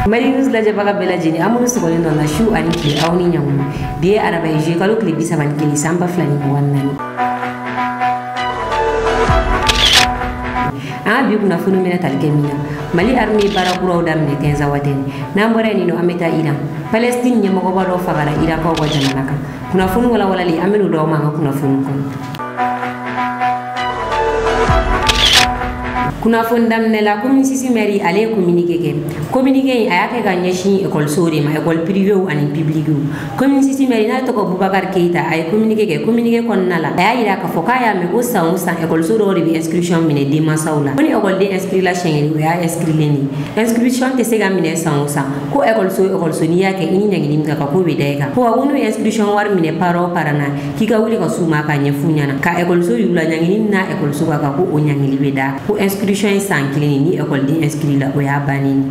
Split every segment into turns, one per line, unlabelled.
Mali News la jabaga bela jini amunu sokole no na shu ani ki awni nyamu die araba je kalo klibi saban kili samba flani wannan bi kuna funu mena talgemina Mali army barakura udamne tenza wateni nambore ni no ameta Iran Palestine nyemo ko bado fagara Iran ko wajanaka kuna funu wala li amenu do manga kuna funu ko kuna fondam ne la commune sisi mairie ale communiquer ayake gagné chi école sori ma école privée ou ani publique commune sisi mairie na to ko Boubacar Keita ay communiquer kon nala ay ira ka foka ya me go sa école sori bi inscription mine di masaula oni école de inscrire la chaîne ya inscrire leni inscription te sega mine sa ko école so ni yake ini nyangi nimka ka ko bedeka ko wonu inscription war mine paro parana kika wuli ka suma ka nyefunyana ka école so yula nyangi nimna école so ka ko o nyangi libeda ko inscription sans ni école d'inscrit la oya banini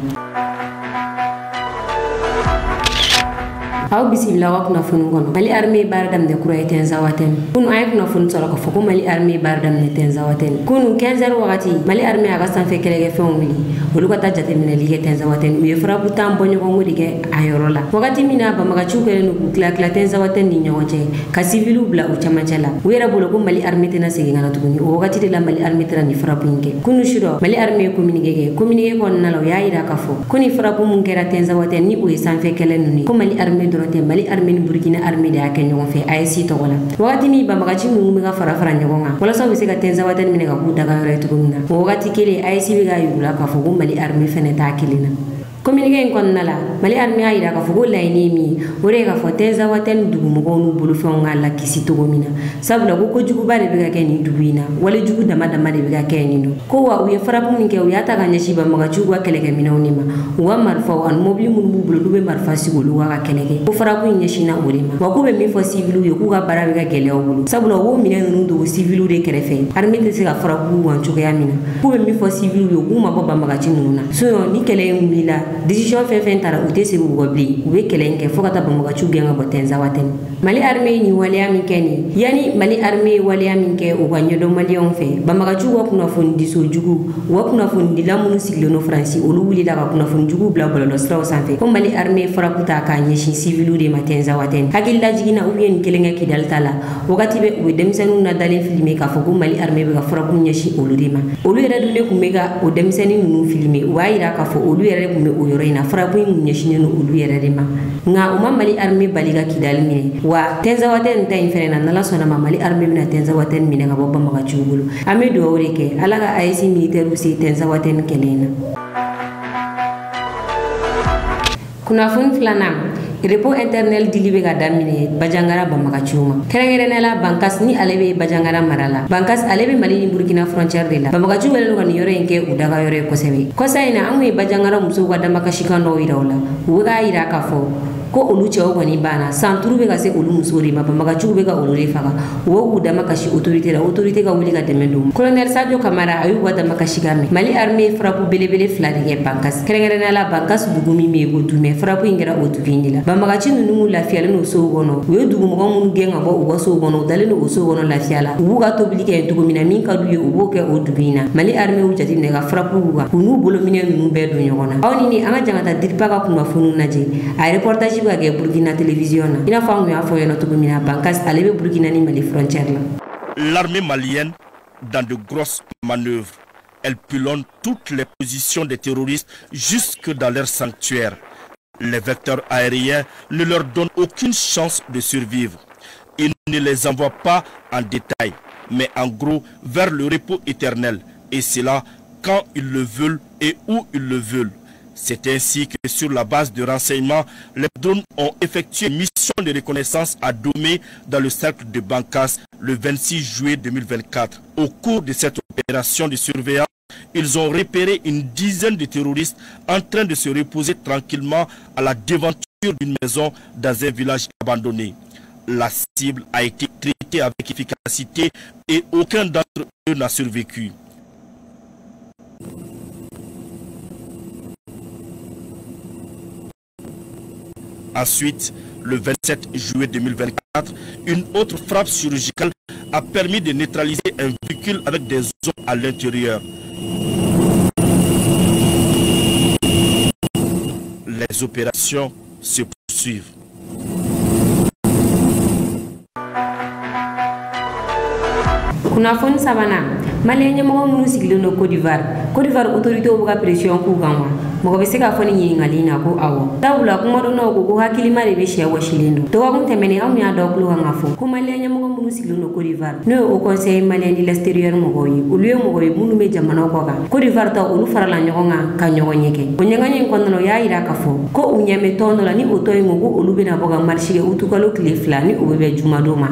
aw bismillah wa kuna funu gono Mali armée bardam de kura eten zawaten kunu ay kuna funu solo ko foko Mali armée bardam ne ten zawaten kunu 15h wakati Mali armée aga san fe kelege fe wuli olu kata jate mine lige ten zawaten uye frabu tam bonyo ko ngudi ge ayorola wakati mina ba maga chukele no kla ten zawaten ni nyoje ka civilu bla u chamachala wera bolo ko Mali armée tena sigi ngana tukuni wakati de la Mali armée tena ni frabu nge kunu shiro Mali armée communiquer ko nalo ya ira kafo kuni frabu mungera ten zawaten ni uye san fe kele nuni ko Mali armée Mali armée Burkina armée de ake ñogon fe AIC to wala wakati mi bamagachi mu mi ga fara ñogonga wala so bi se ga tenza waten mi ne ga ku daga re to gumna wakati kele AIC bi ga yula ka fo Mali armée fene ta kilina communiquer kon nala Mali armée ayira ka fo la inemi ore ga fo tenza waten dugu mo gonu bulu fe ngala kisi to gomina sabula ko jugu bare bi ga ke ni duguina wala jugu dama de bi ga ke ni no ko wa uye fara bu min ke uya ta ga nyashi bamagachi wa kele ke mina onima wa marfa an mobile mun bu bulu be marfa sigolu wa ga kele ko fara bu nyashina olima wa ko be mi fo civilu ye ku ga bara bi ga gele o bulu sabula wo mina nu do civilu de kerefe armée de se ga fara bu wan chuko ya mina ku be mi fo civilu ye ku ma bo bamagachi nuna so ni kele ngila décision fait tara ute se bu gobli ube kelenke fokata bamuga chugenga botenza waten Mali armée ni walia mikeni yani Mali armée walia minke ubanyodo malion fe bamaga chugo kuna fundi so jugu wa kuna fundi lamunu siglono franci olu wuli daga kuna fundi jugu bla bla no straw sanfe ko Mali armée farakuta ka nyeshi civilu de matenza waten hakilla jigina ubien kelenga kidal tala wakati be ube demsenu na dalen filme ka foko Mali armée be ga faraku nyeshi olu dema olu yere dule kumega o demseni nu filme waira ka fo olu yere kume o yorena faraku nyeshi no olu yere dema nga uma Mali armée baliga kidal mine wa tenza waten ta infena nala sona Mali armée mina tenza waten mina ga bobba maga chugulu amedo awreke alaga AIC militaire usi tenza waten kelena kuna fun flanam repo internal dilibe ga damine bajangara bamaga chuma kerengere nela bankas ni alebe bajangara marala bankas alebe Mali ni Burkina frontière de la bamaga chuma le ngani yore nke udaga yore kosebe kosaina amwe bajangara muso ga damaka shikando iraola wuga ira kafo ko olu chewo goni bana santuru be ga se olu musori ma bamaga chugo be ga olu refaga wo uda makashi autorité ga wuli ga demendum colonel Sadio Camara ayu wada makashi game Mali armée frappe belebele flade bankas kerengere na la bankas dugumi me go dume frappe ingera otuvinila bamaga chinu numu la fiala no so gono we dugumo ko mun genga bo wo so gono daleno o so gono la fiala wuga to bilike dugumina min ka duye ubo ke odubina Mali armée wujati ne ga frappe wuga kunu bolo mine nu be do nyogona awni ni anga jangata dirpa ga kuma funu naje ay reportage Burkina télévision ina fangu ya foyo no tugumina bankas alebe Burkina ni Mali frontière la
l'armée malienne dans de grosses manœuvres elle pilonne toutes les positions des terroristes jusque dans leur sanctuaire les vecteurs aériens ne leur donnent aucune chance de survivre ils ne les envoient pas en détail mais en gros vers le repos éternel et cela quand ils le veulent et où ils le veulent. C'est ainsi que sur la base de renseignements, les drones ont effectué une mission de reconnaissance à Domé dans le cercle de Bankas le 26 juillet 2024. Au cours de cette opération de surveillance, ils ont repéré une dizaine de terroristes en train de se reposer tranquillement à la devanture d'une maison dans un village abandonné. La cible a été traitée avec efficacité et aucun d'entre eux n'a survécu. Ensuite, le 27 juillet 2024, une autre frappe chirurgicale a permis de neutraliser un véhicule avec des hommes à l'intérieur. les opérations se poursuivent.
Kunnafoni sabana Malien ɲɛmɔgɔ minnu sigilen don Côte d'Ivoire autorité bɛ ka pression k'u kan wa mɔgɔ bɛ se ka fɔ ni ɲininkali na ko awɔ sabula kuma dɔnnaw ko hakilima de bɛ sɛ wɔsilen don dɔgɔkun tɛmɛnen anw y'a dɔn kulo kan ka fɔ ko Malien ɲɛmɔgɔ minnu sigilen don Côte d'Ivoire n'o ye Haut Conseil malien de l'extérieur mɔgɔw ye olu ye mɔgɔ ye minnu bɛ jamanaw kɔ kan Côte d'Ivoire ta olu farala ɲɔgɔn kan ka ɲɔgɔn ɲɛ kɛ o ɲɛgɛn in kɔnɔna o y'a yira k'a fɔ ko u ɲɛmɛ tɔn dɔ la ni o tɔn in ko olu bɛna bɔ ka marche kɛ utukalo tile 2 ni o bɛ bɛn jumadon ma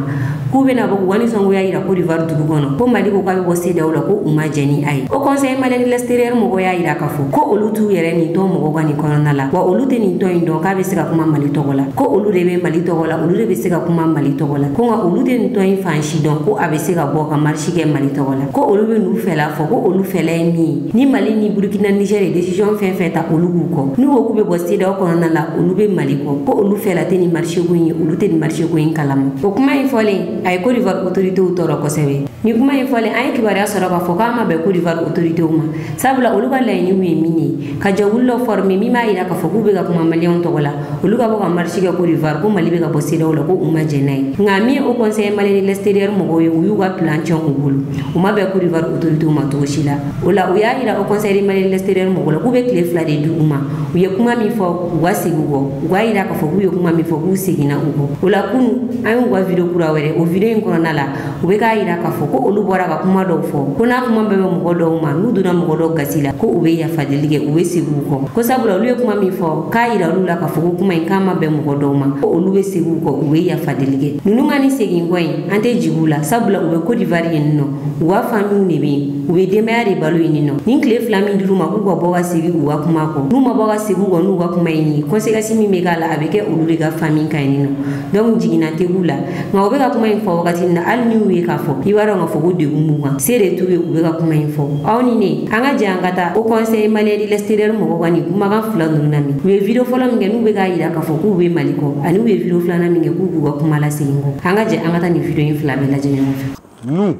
k'u bɛna bɔ k'u ka nisɔngoya yira Côte d'Ivoire dugu kɔnɔ ko Mali ko k'a bɛ bɔ CEDEAO la ko u ma jɛ ni a ye Haut Conseil malien de l'extérieur mɔgɔw y'a yira k'a fɔ ko olu t'u yɛrɛ nin tɔn mɔgɔw ka nin kɔnɔna la wa olu tɛ nin tɔn in dɔn k'a bɛ se ka kuma Mali tɔgɔ la ko olu de bɛ Mali tɔgɔ la olu de bɛ se ka kuma Mali tɔgɔ la ko nka olu tɛ nin tɔn in fan si dɔn ko a bɛ se ka bɔ ka marche kɛ Mali tɔgɔ la ko olu bɛ n'u fɛla fɔ ko olu fɛla ye min ye ni Mali ni Burkina Niger ye décision fɛn fɛn ta olu b'u kɔ n'u ko k'u bɛ bɔ CEDEAO kɔnɔna la olu bɛ Mali kɔ ko olu fɛla tɛ nin marche ko in ye olu tɛ nin marche ko in kalama o kuma in fɔlen a ye Côte d'Ivoire autoritéw tɔɔrɔ kosɛbɛ ni kuma in fɔlen an ye kibaruya sɔrɔ k'a fɔ k'an ma bɛn Côte d'Ivoire autoritéw ma sabula olu ka laɲiniw ye min ye ka jɛkulu dɔ former min b'a yira k'a fɔ k'u bɛ ka kuma maliyɛnw tɔgɔ la olu ka bɔ ka marche kɛ Côte d'Ivoire ko Mali bɛ ka bɔ CEDEAO la ko u ma jɛ n'a ye nka min ye Haut Conseil malien de l'extérieur mɔgɔw ye u y'u ka plan tiɲɛ u bolo u ma bɛn Côte d'Ivoire autoritéw ma cogo si la o la u y'a yira Haut Conseil malien de l'extérieur mɔgɔw la k'u bɛ tile 2 de di u ma u ye kuma min fɔ u ka segin u kɔ u k'a yira k'a fɔ k'u ye kuma min fɔ k'u seginna u kɔ o la kunu an y'u ka video kura wɛrɛ o video in kɔnɔna la u bɛ k'a yira k'a fɔ ko olu bɔra ka kuma dɔw fɔ ko n'a kuma bɛɛ bɛ mɔgɔ dɔw ma n'u donna mɔgɔ dɔw gasi la ko u bɛ yafadeli kɛ u bɛ segin u kɔ ko sabula olu ye kuma min fɔ k'a yira olu la k'a fɔ ko kuma in k'a ma bɛn mɔgɔ dɔw ma ko olu bɛ segin u kɔ u bɛ yafadeli kɛ ninnu ka ni segin kɔ in an tɛ jigin u la sabula u bɛ Côte d'Ivoire yen nɔ u ka famille de bɛ yen u bɛ denbaya de balo yen nɔ ni tile 2 min dir'u ma k'u ka bɔ ka segin u ka kuma kɔ n'u ma bɔ ka segin u kɔ n'u ka kuma in ye conséquence min bɛ k'a la a bɛ kɛ olu de ka famille kan yen nɔ donc jiginna tɛ k'u la nka u bɛ ka kuma in fɔ wagati min na hali ni u ye k'a fɔ i b'a dɔn k'a fɔ ko degun b'u kan se de t'u ye u bɛ ka kuma in fɔ aw ni ne an ka jɛ an ka taa Haut Conseil malien de l'extérieur mɔgɔw ka nin kumakan 2 ninnu lamɛn u ye video fɔlɔ min kɛ n'u bɛ k'a yira k'a fɔ k'u bɛ Mali kɔ ani u ye video 2nan min kɛ k'u b'u ka kuma lasegin kɔ an ka jɛ an ka taa nin video in 2 bɛɛ lajɛ ɲɔgɔn fɛ.
Nous,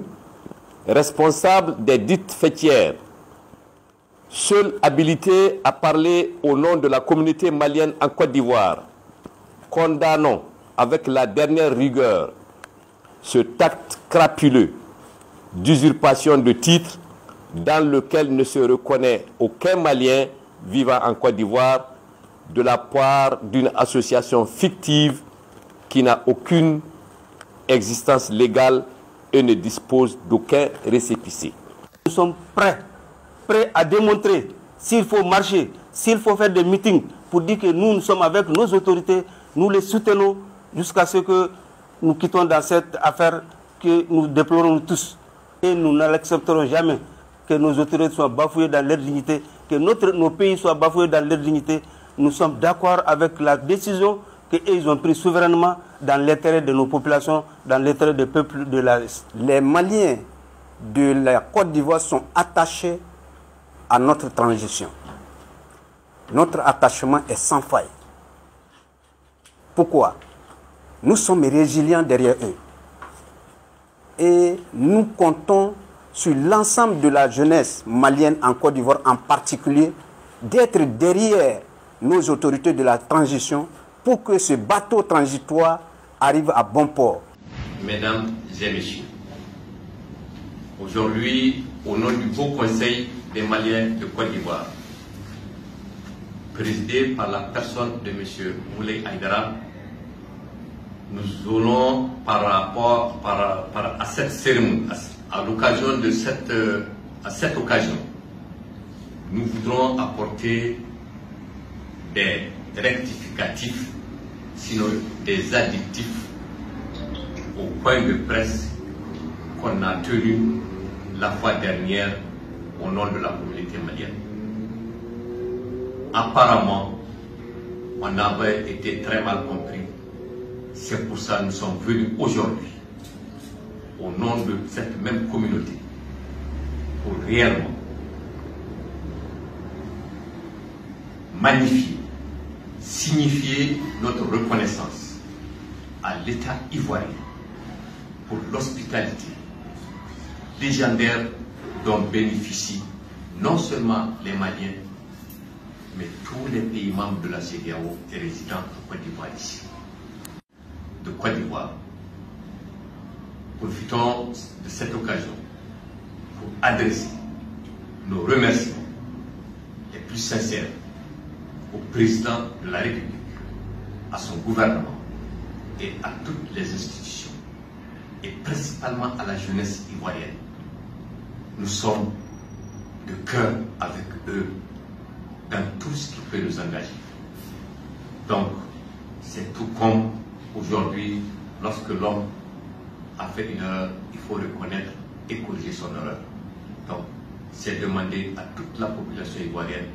responsables des dites fêtières, seuls habilités à parler au nom de la communauté malienne en Côte d'Ivoire, condamnons avec la dernière rigueur ce acte crapuleux d'usurpation de titres dans lequel ne se reconnaît aucun Malien vivant en Côte d'Ivoire de la part d'une association fictive qui n'a aucune existence légale et ne dispose d'aucun récépissé.
Nous sommes prêts à démontrer s'il faut marcher, s'il faut faire des meetings pour dire que nous sommes avec nos autorités, nous les soutenons jusqu'à ce que nous quittons dans cette affaire que nous déplorons tous. Et nous n'accepterons jamais que nos autorités soient bafouées dans leur dignité, que nos pays soient bafoués dans leur dignité. Nous sommes d'accord avec la décision qu'ils ont prise souverainement dans l'intérêt de nos populations, dans l'intérêt des peuples de l'Est.
Les Maliens de la Côte d'Ivoire sont attachés à notre transition. Notre attachement est sans faille. Pourquoi? Nous sommes résilients derrière eux. Et nous comptons sur l'ensemble de la jeunesse malienne en Côte d'Ivoire en particulier d'être derrière nos autorités de la transition pour que ce bateau transitoire arrive à bon port.
Mesdames et messieurs, aujourd'hui, au nom du Haut Conseil des Maliens de Côte d'Ivoire, présidé par la personne de M. Moulay Aïdara, nous allons par rapport à cette cérémonie, à l'occasion de cette occasion, nous voudrons apporter des rectificatifs, sinon des additifs au point de presse qu'on a tenu la fois dernière au nom de la communauté malienne. Apparemment, on avait été très mal compris. C'est pour ça que nous sommes venus aujourd'hui, au nom de cette même communauté, pour réellement magnifier, signifier notre reconnaissance à l'État ivoirien pour l'hospitalité légendaire dont bénéficient non seulement les Maliens, mais tous les pays membres de la CEDEAO et résidents en Côte d'Ivoire ici. De Côte d'Ivoire, profitons de cette occasion pour adresser nos remerciements les plus sincères au président de la République, à son gouvernement et à toutes les institutions, et principalement à la jeunesse ivoirienne. Nous sommes de cœur avec eux dans tout ce qui peut nous engager. Donc, c'est tout comme aujourd'hui, lorsque l'homme a fait une erreur, il faut reconnaître et corriger son erreur. Donc, c'est demander à toute la population ivoirienne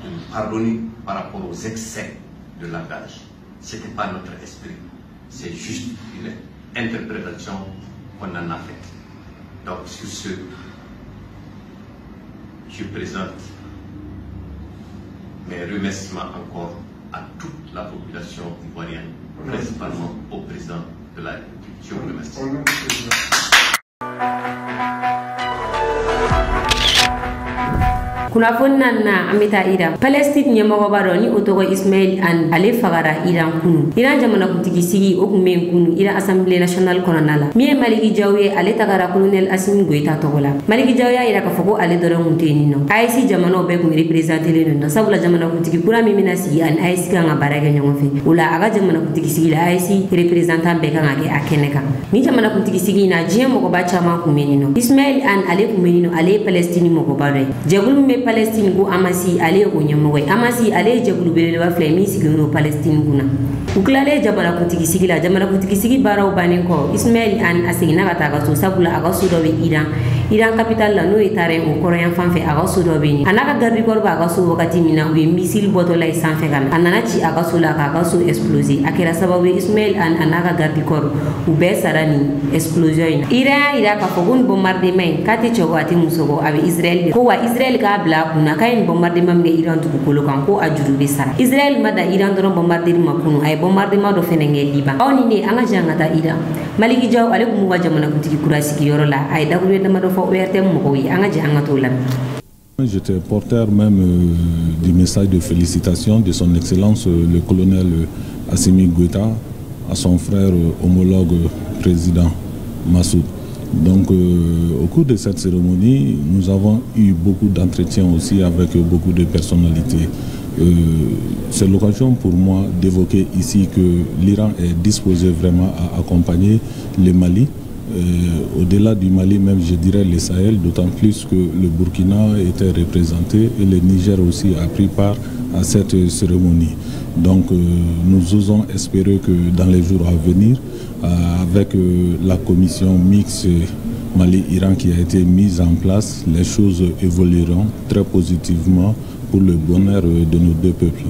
de nous pardonner par rapport aux excès de langage. Ce n'était pas notre esprit, c'est juste une interprétation qu'on en a faite. Donc, sur ce, je présente mes remerciements encore à toute la population ivoirienne, principalement au président de la République. Je vous remercie.
Kunafon na amita Iran Palestine nyamago baro ni otogo Ismail an ale fagara Iran kunu Iran jamana kutigi sigi o kumen kunu Iran Assemblée nationale konanala miye Maliki Jawye ale tagara colonel Assimi Goïta togola Maliki Jawye ira ka foko ale doro muteni no AIC jamana be kun representer le no sabula jamana kutigi pura mimina sigi an AIC ka ngabara ga nyongo fe ula aga jamana kutigi sigi la AIC representant be kan age akeneka ni jamana kutigi sigi na jiye mo ko ba chama kumeni no Ismail an ale kumeni no ale Palestine mo ko bare jagul me Palestine go amasi ale o nyamoy amasi ale jagulu belele wa flemi sigino Palestine kuna uklale jabara kutigi sigila jamana kutigi sigi baraw banen ko Ismail an asigna kata ga so sabula aga so do be Iran capital la no etare o korean fanfe aga so do be ni anaka garbi korba aga so wakati mina we misil boto lay sanfe kan anana ci aga so la aga so exploser akira sababu Ismail an anaka garbi kor u be sarani explosion ira ka fogun bombardement kati chogo ati musogo abi Israel ko wa Israel ka bla kuna kain bombardement be Iran tu ko kan ko ajuru be sara Israel mada Iran do bombardement makunu ay bombardement do fenenge liba awni ne anga jangata Iran Maliki Jaw ale ko mu wajamana kutigi kurasi ki yorola ay dagulu dama do fo werte mu ko wi anga jangato lam.
J'étais porteur même du message de félicitations de son excellence le colonel Assimi Goïta à son frère homologue président Massoud. Donc au cours de cette cérémonie, nous avons eu beaucoup d'entretiens aussi avec beaucoup de personnalités. C'est l'occasion pour moi d'évoquer ici que l'Iran est disposé vraiment à accompagner le Mali. Au-delà du Mali même, je dirais le Sahel, d'autant plus que le Burkina était représenté et le Niger aussi a pris part à cette cérémonie. Donc nous osons espérer que dans les jours à venir, avec la commission mixte Mali-Iran qui a été mise en place, les choses évolueront très positivement pour le bonheur de nos deux peuples.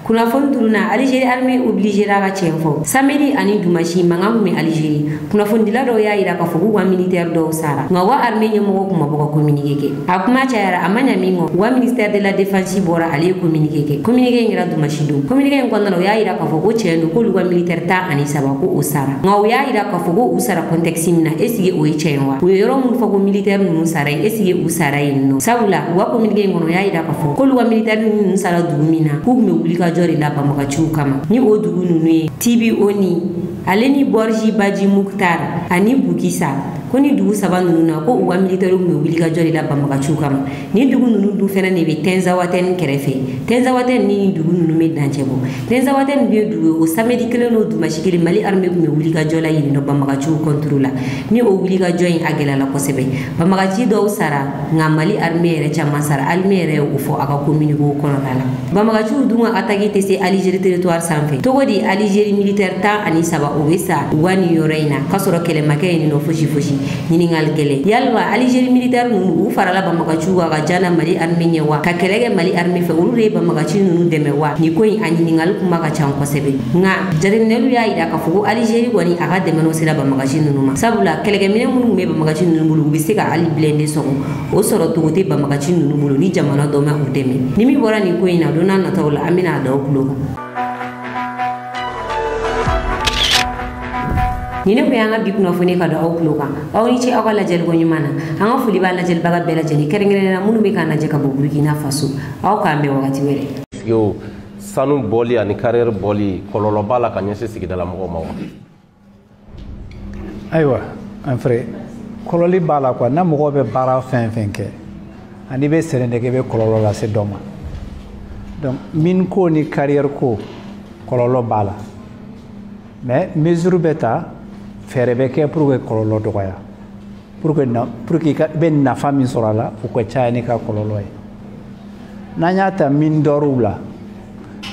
Kunafon duruna Algérie armée obligé ra chefo samedi ani dumashi mangam me Algérie kunafon dilado ya ira ka fogu wa militaire do sara ngawa armée nyamo ko maboko communiquer akuma chayara amanya mingo wa ministère de la défense bora ale communiquer ngira dumashi do communiquer ngondano ya ira ka fogu chendo ko luwa militaire ta ani saba ko osara ngawa ya ira ka fogu usara contexte mina esige o chenwa wo yoro mun fogu militaire nu sara esige usara inno sabula wa communiquer ngono ya ira ka fogu ko luwa militaire nu sara dumina ku me ubika jori la bamagachu kama ni odugu nunu tibi oni aleni borji baji muktar ani bukisa koni dugu sabanu nuna ko uwa militaire me ubilika jori la bamagachu kama ni dugu nunu du fena ne be tenza waten ni dugu nunu me danchebo tenza waten be dugu o samedi keleno du mashikili Mali armée me ubilika jola yini no bamagachu contrôla ni o ubilika join agela la kosebe bamagachi do sara nga Mali armée re chama sara armée re ufo aka commune ko konala bamagachu dunga atagi tese Algérie territoire sanfe togodi Algérie militaire ta ani saba obesa wani yoreina kasoro kele makeni no fushi niningal gele yalwa Algérie militaire nu farala bamagachu ga jana Mali armée nyewa ka kelege Mali armée fe ulure bamagachu nu demewa ni koy ani ningal kuma ka chan kosebe nga jarinelu ya ida ka fugo Algérie woni aga demeno sira bamagachu nu ma sabula kelege mine munu me bamagachu nu bulu bisika ali blende songo o soro tugote bamagachu nu bulu ni jamana do ma udeme nimi bora ni koy na dona na tawla amina da okulo ni ne ko yanga bi kuno foni ka do aw kluka aw ni ci akala jel go nyumana anga fuli ba la jel baga bela jeli kerengere na munu be kana je ka bo Burkina Faso aw ka be wakati wele
yo sanu boli ani carrière boli kololo bala ka nyese sigidala mo ma wa
aywa un frère kololi bala quoi na mo be bara fin ke ani be serende ke be kololo la se doma donc min ko ni carrière ko kololo bala mais mesure beta faire be ke pour que kololo do ya pour que ka ben na famille sorala ou ko chaani ka kololo na nyata min dorula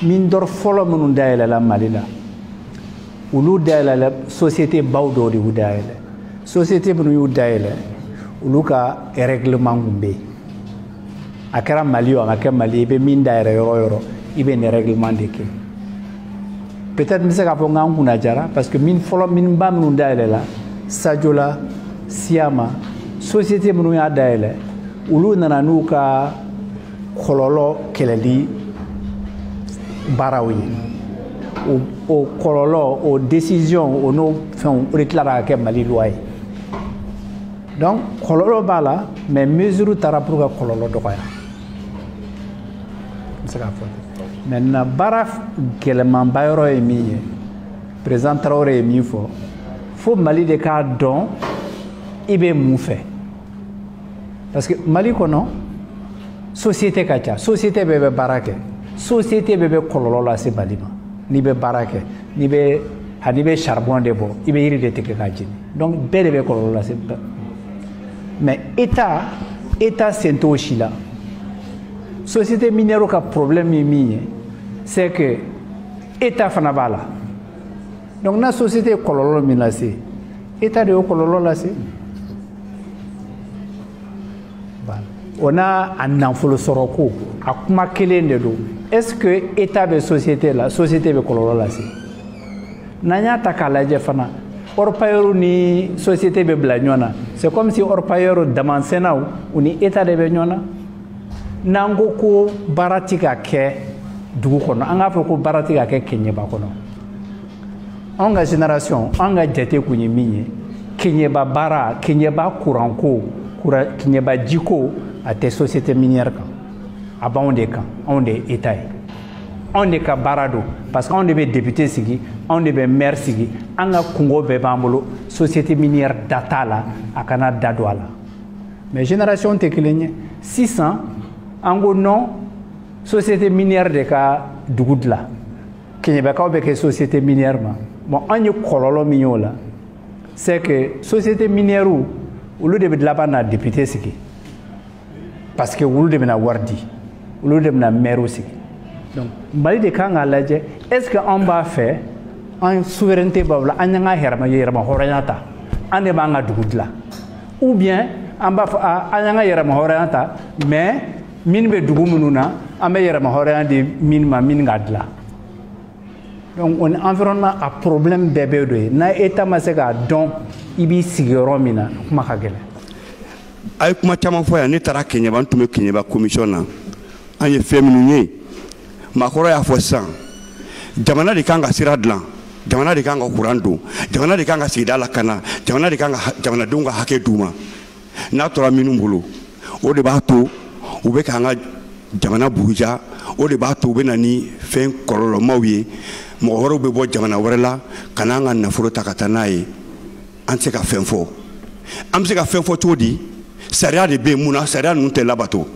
min dor folo mun dayela la malila ulu dayela la société bawdo di udayela société bunu udayela ulu ka règlement ngumbe akara malio akara mali be min dayere yoro ibe ne règlement de ke peut-être mi se ka fo ngan kuna jara parce que min folo min bam mun dayela la sajola siama société bunu ya dayela ulu nana nuka kololo keleli barawi o kololo o décision o no fon reclara ke mali loi donc kololo bala mais mesure tara pour ka kololo do ya c'est la faute maintenant baraf geleman bayro e mi président Traoré mi faut mali de ka don ibe mu fait parce que mali kono société kacha société bebe barake société bebe kololo la se balima ni be barake ni be charbon de bo ibe iri de teke kajini donc bebe kololo la se mais état sento chila société minière ka problème mi c'est que état fana bala donc na société kololo mi la se état de kololo la se on a un enfant soroko a kuma kelen de do est-ce que état de société be kololo la si nanya takalaje fana orpayeru ni société be blanyona c'est comme si orpayeru damansena ou ni état de be nyona nango ko baratika ke dugu kono anga ko baratika ke kenye ba kono anga génération anga jete kunyi minye kenye ba bara kenye ba kuranko kenye ba jiko à tes sociétés minières à on des camps on des états on des cas barado parce qu'on devait député sigi on devait maire sigi anga kungo be bambolo société minière data la akana dadwala mais génération te kilenye 600 ango non société minière de ka dugudla kenye ba ka be ke société minière ma bon anyu kololo minyola c'est que société minière ou le début de la bana député sigi parce que vous devez avoir dit, vous devez avoir maire aussi. Donc, Mali de Kanga Ladje, est-ce qu'on va faire en souveraineté babla, en yanga herma horanata, en demanga doudla, ou bien on va faire en yanga herma horanata, mais minbe dougumununa, en me herma horandi minma mingadla. Donc, on environnement a problème bébé de na état masega donc ibi sigoromina makagele.
ay kuma caman fɔ yan ne taara Keɲeba n tun bɛ Keɲeba commission na an ye fɛn minnu ye maakɔrɔ y'a fɔ sisan jamana de kan ka sira dilan jamana de kan ka kuran don jamana de kan ka sigida lakana jamana de kan ka jamanadenw ka hakɛ d'u ma n'a tora minnu bolo o de b'a to u bɛ k'an ka jamana buruja o de b'a to u bɛ na ni fɛn kɔlɔlɔmaw ye mɔgɔ wɛrɛw bɛ bɔ jamana wɛrɛ la ka n'an ka nafolo ta ka taa n'a ye an tɛ se ka fɛn fɔ an bɛ se ka fɛn fɔ cogo di sariya de bɛ yen mun na sariya ninnu tɛ labato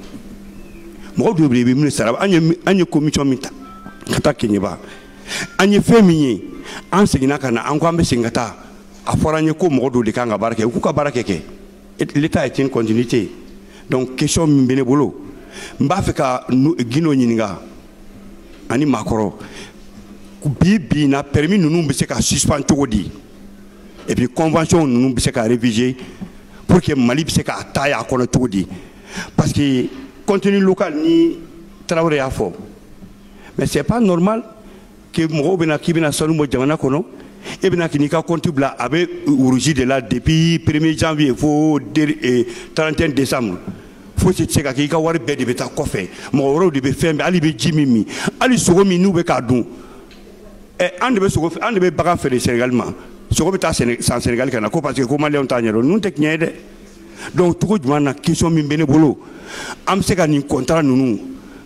mɔgɔw dɔw bɛ yen i bɛ minɛ sariya an ye commission min ta ka taa Keɲeba an ye fɛn min ye an seginna ka na an ko an bɛ segin ka taa a fɔra an ye ko mɔgɔ dɔw de kan ka baara kɛ u k'u ka baara kɛ l'état est une continuité donc question min bɛ ne bolo n b'a fɛ ka Guindo ɲininka ani maakɔrɔ bi na permis ninnu bɛ se ka suspend cogo di et puis convention ninnu bɛ se ka réviser pour que Mali bɛ se ka taa a kɔnɔ cogo di parce que contenu local ni Traoré y'a fɔ mais c'est pas normal que mɔgɔw bɛna k'i bɛna sanu bɔ jamana kɔnɔ e bɛna k'i n'i ka compte bila a bɛ rouge de la depuis 1er janvier fo 31 décembre fo se ka k'i ka wari bɛɛ de bɛ taa kɔfɛ mɔgɔ wɛrɛw de bɛ fɛn bɛɛ hali bɛ ji min hali sogo min n'u bɛ k'a dun an de bɛ bagan feere Sénégal ma
ce qu'on peut sans Sénégal kana ko parce que ko malien tagnero nous tek ñede donc tout na question min bene bolo am se ka ni contrat nunu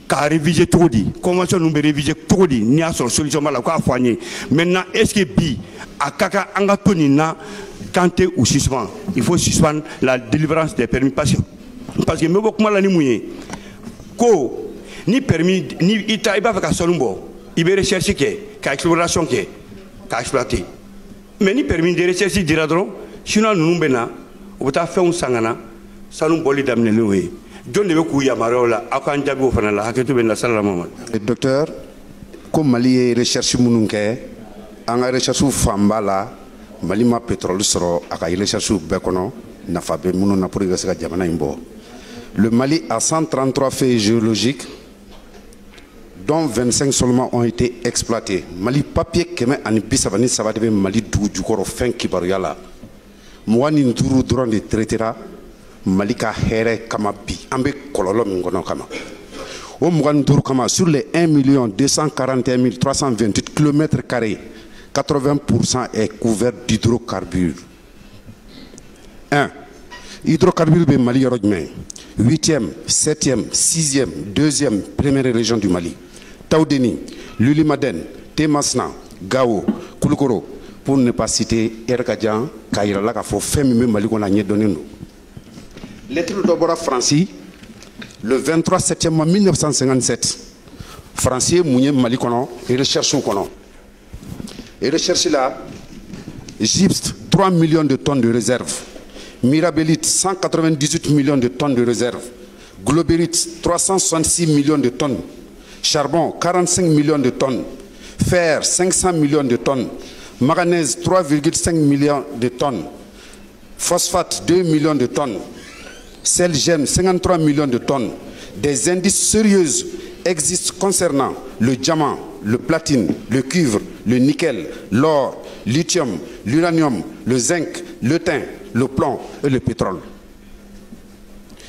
ka réviser tout di convention nous réviser tout di ni a solution mala ko afanye maintenant est-ce que bi akaka anga toni na kanté ou suspend il faut suspendre la délivrance des permis parce que me bok mala ni mouye ko ni permis ni ita iba ka solumbo ibe recherche ke ka exploration ke ka exploiter mais ni permis de recherche dira dron sinon nous bena o ta fait un sangana sanu boli damne lewe John de Bekou Yamarola akan jabi fana la haketu ben la salama
docteur comme Mali recherche mununke anga recherche fambala Mali ma pétrole soro aka recherche bekono na fabe munu na pour ga jamana imbo. Le Mali a 133 faits géologiques dont 25 seulement ont été exploités. Mali papier keme ani bisabani sabade Mali du jukoro fin kibaruyala. Mwani nduru droit de traitera Mali ka here kama bi ambe kololo mingono kama. O mwani nduru kama sur les 1 241 328 km², 80% est couvert d'hydrocarbures. 1. Hydrocarbures be Mali yorojme. 8e, 7e, 6e, 2e, première région du Mali. Taoudeni, Lulimaden, Temasna, Gao, Kouloukoro, pour ne pas citer Erkadjan, Kairala, Kafo, Femime Mali, qu'on a donné nous. Lettre d'Obora Franci, le 23 septembre 1957. Français, Mounier Mali, Kono, et recherche Kono. Et recherche là, Gypse, 3 millions de tonnes de réserves. Mirabelite, 198 millions de tonnes de réserves. Globérite, 366 millions de tonnes. Charbon, 45 millions de tonnes. Fer, 500 millions de tonnes. Manganèse, 3,5 millions de tonnes. Phosphate, 2 millions de tonnes. Sel gemme, 53 millions de tonnes. Des indices sérieux existent concernant le diamant, le platine, le cuivre, le nickel, l'or, lithium, l'uranium, le zinc, le tin, le plomb et le pétrole.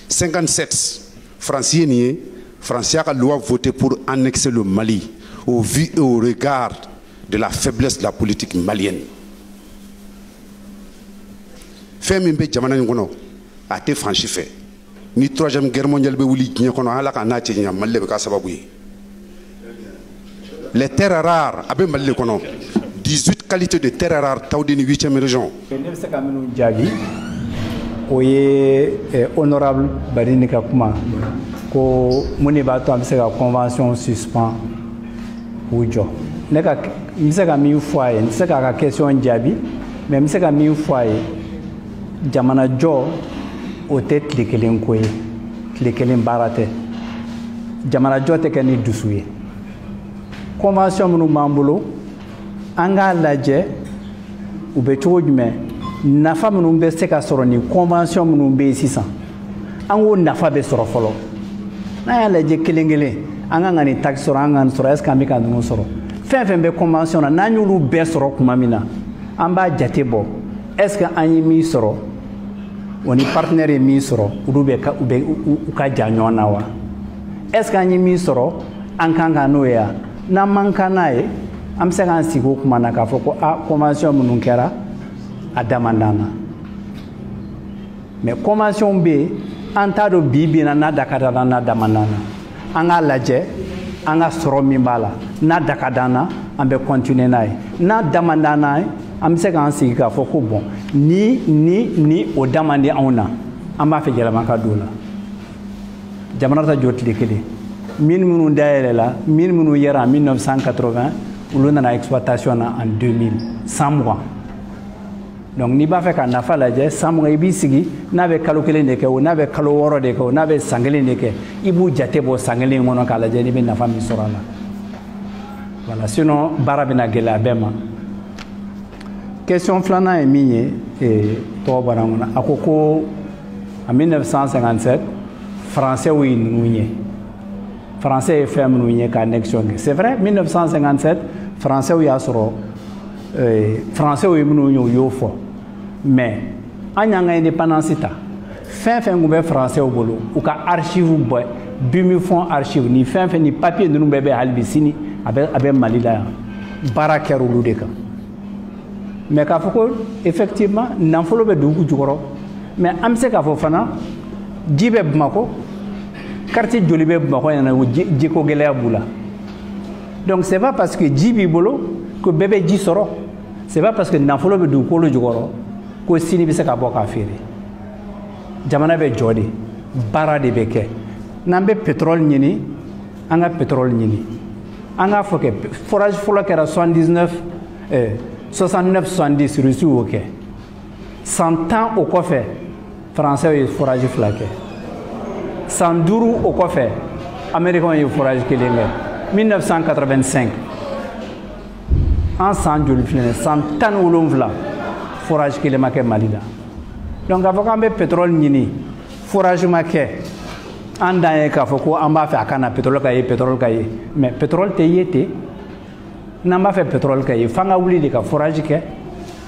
57. Français nié, Français a loi voté pour annexer le Mali au vu et au regard de la faiblesse de la politique malienne. Fait mimbe jamana ngono a été franchi fait. Ni 3e guerre mondiale be wuli ñe kono ala ka na ci ñam malle be ka sababu yi. Les terres rares abe malle kono 18 qualités de terres rares tawdini 8e région.
Ne se ka minu jabi oye honorable Barini Kakuma ko muni ba to am se ka convention suspend ujo. Ne ka mi se ka mi foye, ne se ka question jabi, mais mi se ka mi foye jamana jo o te tile kelen ko ye tile kelen baara tɛ jamana jɔ tɛ kɛ ni dusu ye convention minnu b'an bolo an k'a lajɛ u bɛ cogo jumɛn nafa minnu bɛ se ka sɔrɔ ni convention minnu bɛ yen sisan an k'o nafa bɛ sɔrɔ fɔlɔ n'an y'a lajɛ kelen kelen an kan ka nin taxe sɔrɔ an ka nin sɔrɔ est ce que an bɛ ka ninnu sɔrɔ fɛn fɛn bɛ convention na n'an y'olu bɛɛ sɔrɔ tuma min na an b'a jate bɔ est ce que an ye min sɔrɔ o ni partenaire ye min sɔrɔ olu bɛ u ka jan ɲɔgɔn na wa est ce que an ye min sɔrɔ an kan ka n'o ye wa n'an man kan n'a ye an bɛ se k'an sigi o kuma na k'a fɔ ko a convention minnu kɛra a damandan na mais convention bɛ yen an t'a dɔn bi bi in na n'a da ka d'an na n'a damandan na an k'a lajɛ an ka sɔrɔ min b'a la n'a da ka d'an na an bɛ continuer n'a ye n'a damandan na ye an bɛ se k'an sigi k'a fɔ ko bon ni o da man di anw na an b'a fɛ yɛlɛma ka don o la jamana ta jɔ tile kelen minnu dayɛlɛ la minnu yɛra en 1980 olu nana exploitation na en 2000 120 donc n'i b'a fɛ ka nafa lajɛ 120 i b'i sigi n'a bɛ kalo kelen de kɛ o n'a bɛ kalo 6 de kɛ o n'a bɛ san kelen de kɛ i b'u jate bɔ san kelen kɔnɔ k'a lajɛ n'i bɛ nafa min sɔrɔ a la voilà sinon baara bɛna gɛlɛya bɛɛ ma. Question filanan ye min ye tɔgɔ bɔra n kɔnɔ a ko ko en 1957 français ye ninnu ye français ye fɛn minnu ye ka annexion kɛ c'est vrai 1957 français y'a sɔrɔ français ye minnu ye u y'o fɔ mais an y'an ka indépendance ta fɛn fɛn tun bɛ français bolo u ka archive bɔ Bimifond archive ni fɛn fɛn ni papier ninnu bɛɛ bɛ hali bi sini a bɛ Mali la yan baara kɛra olu de kan mais k'a fɔ ko effectivement nafolo bɛ dugu jukɔrɔ mais an bɛ se k'a fɔ fana ji bɛ Bamako quartier joli bɛ Bamako ɲɛna o jiko gɛlɛya b'u la donc c'est pas parce que ji b'i bolo que bɛɛ bɛ ji sɔrɔ c'est pas parce que nafolo bɛ dugukolo jukɔrɔ ko sini bɛ se ka bɔ k'a feere jamana bɛ jɔ de baara de bɛ kɛ n'an bɛ pétrole ɲini an ka pétrole ɲini an k'a fɔ kɛ forage fɔlɔ kɛra 69-70 Russie y'o kɛ 100 ans o kɔfɛ français ye forage 2 kɛ 105 o kɔfɛ américains ye forage 1 kɛ 1985 an san joli filɛ 117 forage 1 ma kɛ Mali la donc k'a fɔ k'an bɛ pétrole ɲini forage ma kɛ an dan ye k'a fɔ ko an b'a fɛ a ka na pétrole ka ye pétrole ka ye mais pétrole tɛ ye ten n'an b'a fɛ pétrole ka ye f'an ka wuli de ka forage kɛ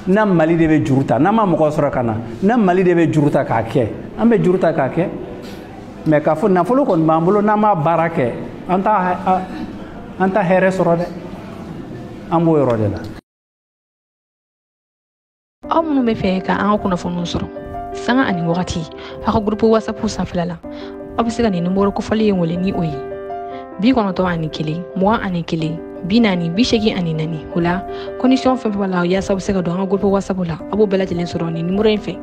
na Mali de bɛ juru ta n'an ma mɔgɔ sɔrɔ ka na na Mali de bɛ juru ta k'a kɛ an bɛ juru ta k'a kɛ mais k'a fɔ nafolo kɔni b'an bolo n'an m'a baara kɛ an t'a hɛrɛ sɔrɔ dɛ an b'o yɔrɔ de la.
aw minnu bɛ fɛ ka an ka kunnafoniw sɔrɔ sanga ani wagati a ka groupe WhatsApp sanfɛla la aw bɛ se ka nin numéro kofɔli ye wele ni o ye 91 21 40 84 o la condition fɛn fɛn b'a la yaasa aw bɛ se ka don an ka groupe WhatsApp la a b'o bɛɛ lajɛlen sɔrɔ nin numéro in fɛ.